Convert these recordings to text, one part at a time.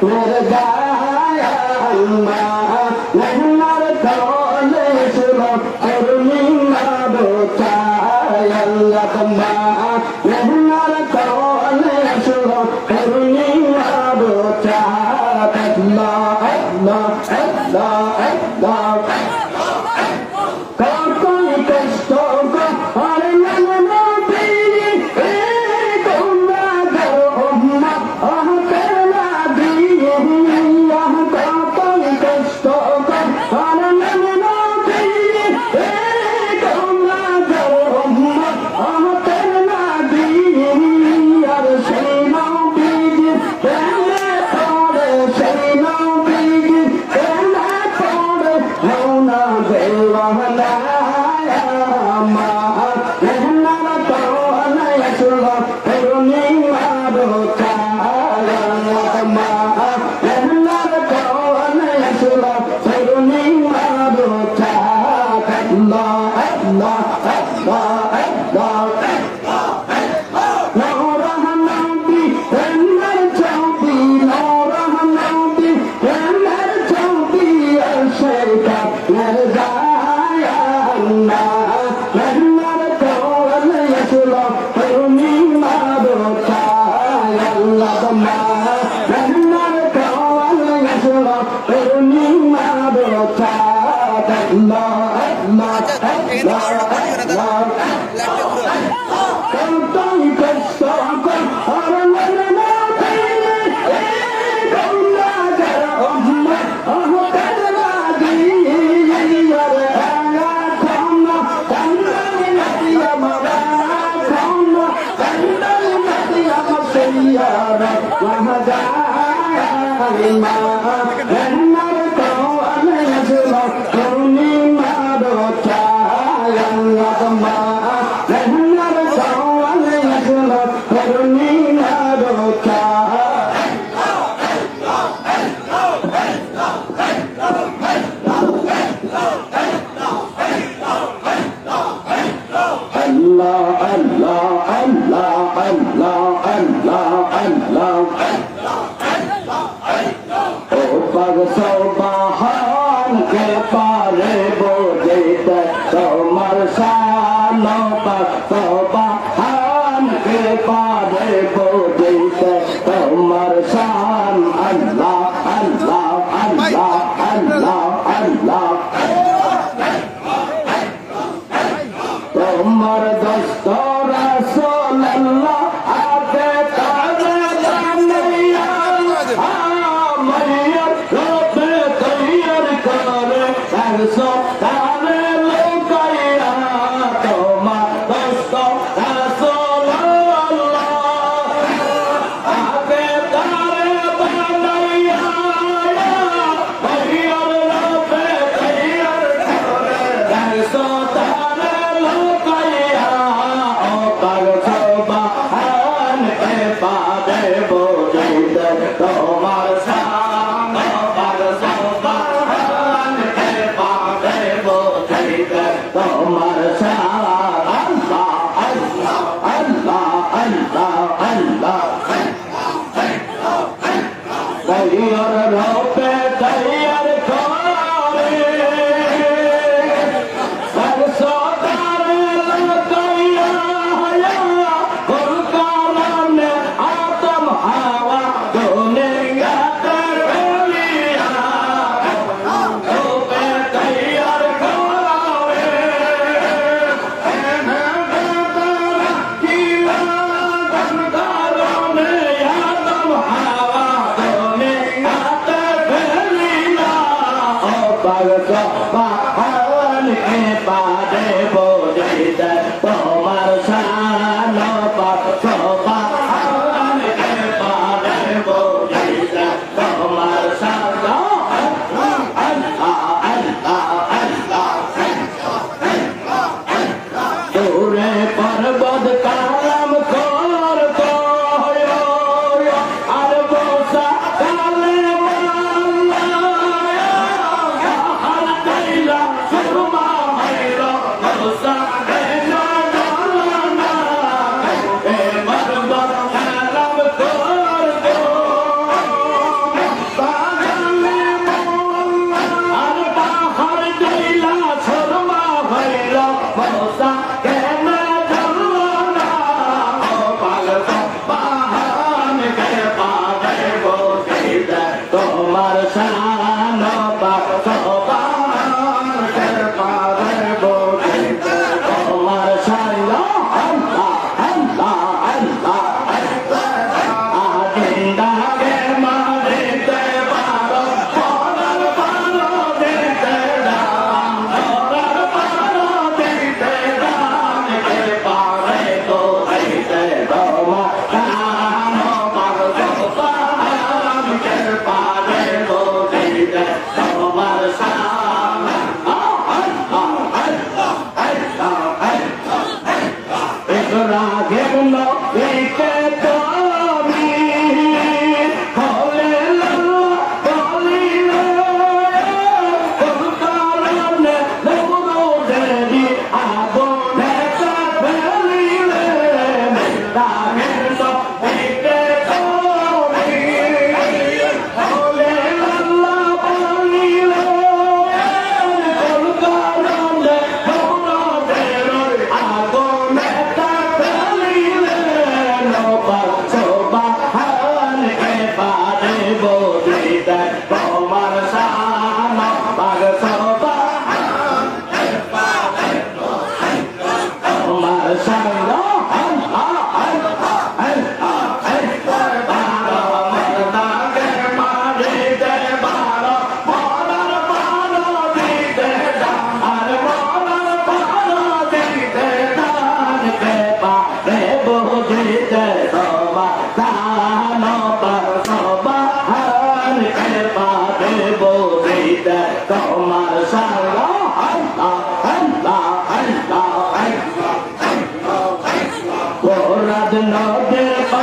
मेरे गाया नहनार कौले सुनो करुणी मारो चायंगा तम्मा नहनार कौले सुनो करुणी मारो चायंगा अल्लाह अल्लाह अल्लाह कोई कष्ट को और नमनो तेरी कोना करो उम्मा आह करना दिए आह कोई कष्ट को और नमनो तेरी कोना करो उम्मा आह करना दिए और सेना बीज कहने पड़े सेना बीज कहने पड़े होना बेवहला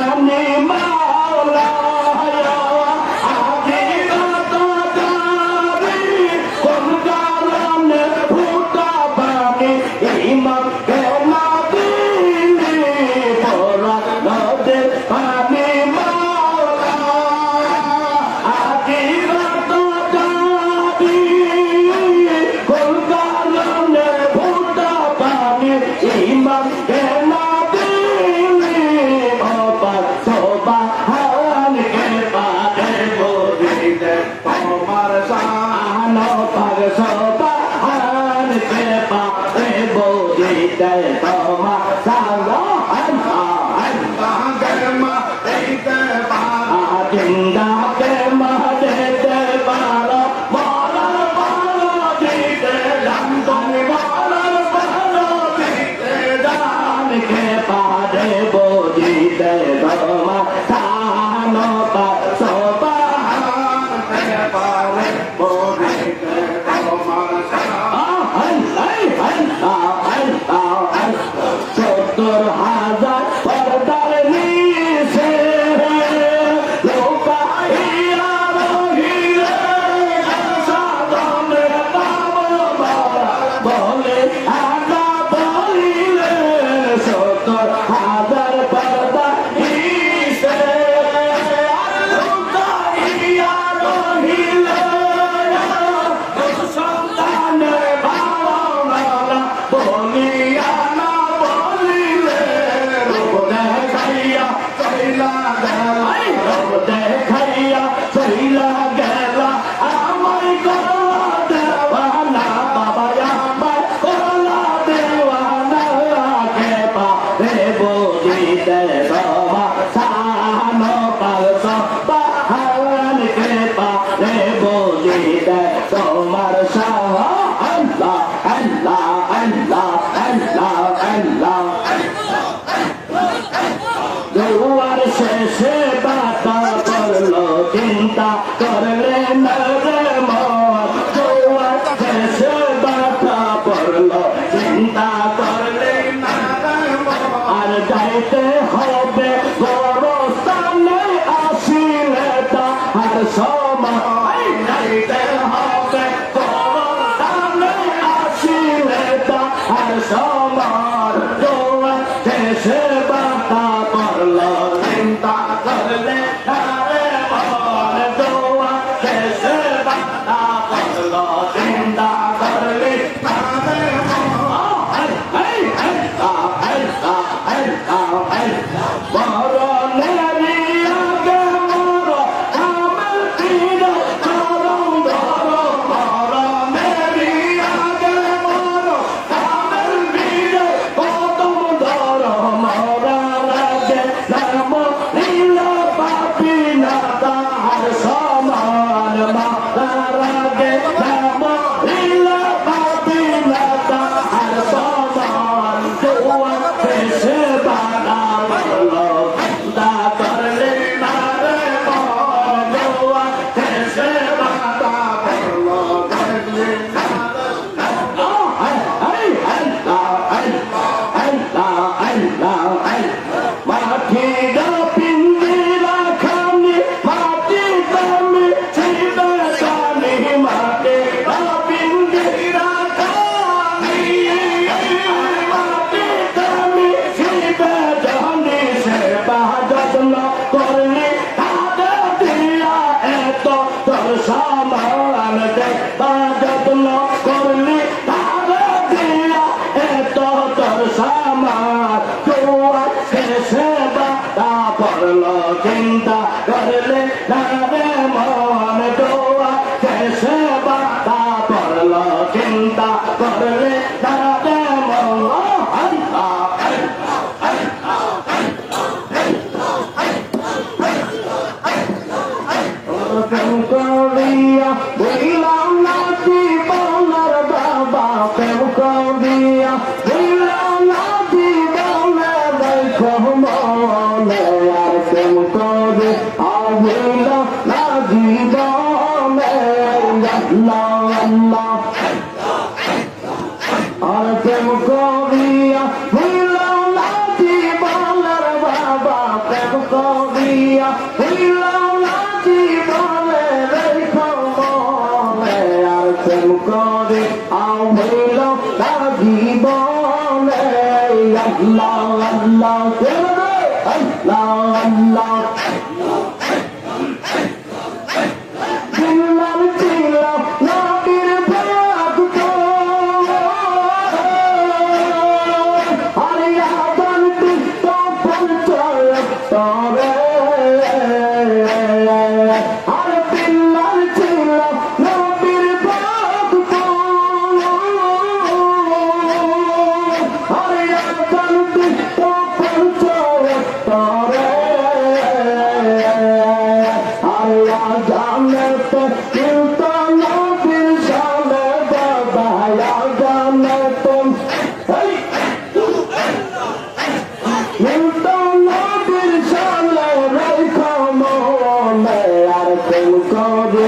পানি মাওলা আখিরাত জারি কোন কারণে ফুটা পানি ইমান কেনা দিলি পোড়া নদের পানি মাওলা আখিরাত জারি কোন কারণে ফুটা পানি ইমান কেনা দিলি বাবা সোবাহান কে পারে বলিলে তোমার শান পাগ সোবাহান কে পারে বলিলে তোমার শান জিন্দা কে মাদেতে পারো মরার পারো দিতে জানতাম মরার পারো দিতে জান কে পারে বলিতে তোমার শান পাগ সোবাহান কে পারে বলিতে তোমার শান 70,000 পর্দার নিচে লোকাইয়া রহিলে সাধনে পাবো বলে আনা বলিলে 70,000 পর্দার নিচে লোকাইয়া রহিলে সন্তানে ভালো বলিয়া না বলিলে রূপ দেখাইয়া চইলা চইলা গেলা আমায় করলা দেওয়ানা বাবা আমায় করলা দেওয়ানা কে পারে বলিতে বাবা সানো পালস বাহান কে পারে বলিতে তোমার শাহ আল্লাহ আল্লাহ আল্লাহ আল্লাহ আল্লাহ জোয়ার শেষে বাতা করলো চিন্তা করলে নরে মত জোয়ার শেষে বাতা করলো চিন্তা করলে নরে মত আর যাইতে হবে বড় স্থানে আসিলে তাহার সময় যাইতে হবে বড় স্থানে আসিলে তাহার সময় জোয়ার শেষে বাতা করলো চিন্তা করলে নারে মন দোয়া শেষে বাতা করলো চিন্তা করলে নারে চিন্তা করলে নারে মন দোয়া শেষে বাতা পড়ল চিন্তা করলে নারে মন করিয়া বুঝলাম না জীবনের বাবা প্রেম করিয়া বুঝলাম না জীবনে দেখো মনে আর প্রেম করে আবিল না জীবনে আল্লাহ আল্লাহ আর প্রেম করিয়া বুঝলাম না জীবনের বাবা প্রেম প্রেম করিয়া হইল না জীবনে রেখো মনে আর প্রেম করে হইল না জীবনে আল্লাহ আল্লাহ আল্লাহ আল্লাহ দিলাম ছিলাম নবীর ভক্ত আর আদান দিত পঞ্চয় তরে আর দিলাম ছিলাম নবীর ভক্ত আর আদান দিত পঞ্চয় তরে জানতে কিন্তু নবীর সামনে বাবা জানতে কিন্তু নবীর সামনে রেখো মনে আর প্রেম করে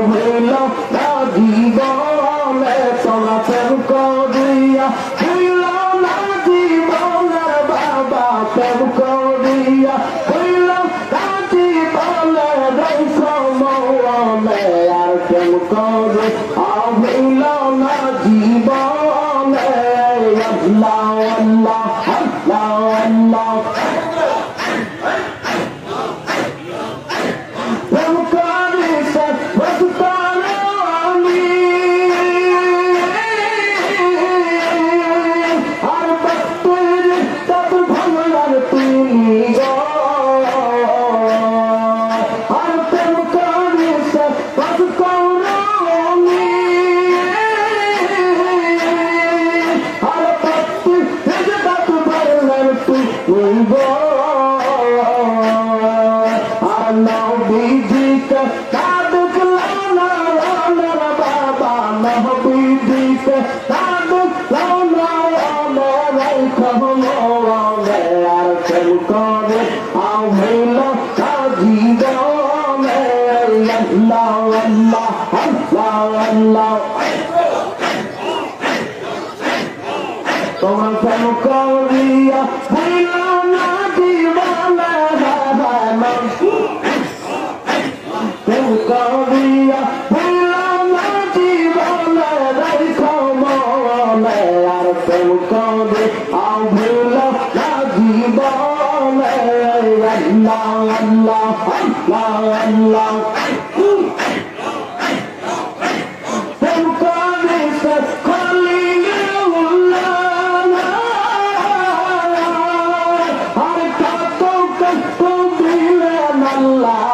হইল না জীবনে তোমরা প্রেম করিয়া হইল না জীবনের বাবা প্রেম করিয়া হইল না জীবনে রেখো মনে আর প্রেম করে হইল না জীবনে আল্লাহ আল্লাহ আল্লাহ আল্লাহ প্রেম করিছে বস্তানে আমি আর বস্তুর তত ভাঙলার তুমি গো আর প্রেম করিছে বস্তানে আমি আর বস্তুর তত ভাঙলার তুমি গো আর নবীজিকে সাদুক লানা লানার বাবা নবীজিকে সাদুক লানা লানার রেখো মনে আর প্রেম করে হইল না জীবনে আল্লাহ আল্লাহ আল্লাহ আল্লাহ তোমার প্রেম করিয়া হইল না জীবনে প্রেম করিয়া হইল না জীবনে রেখো মনে আর প্রেম করে হইল না জীবনে আল্লাহ আল্লাহ আল্লাহ আল্লাহ প্রেম করিছে খলিলুল্লাহ আর কত কষ্ট দিলেন আল্লাহ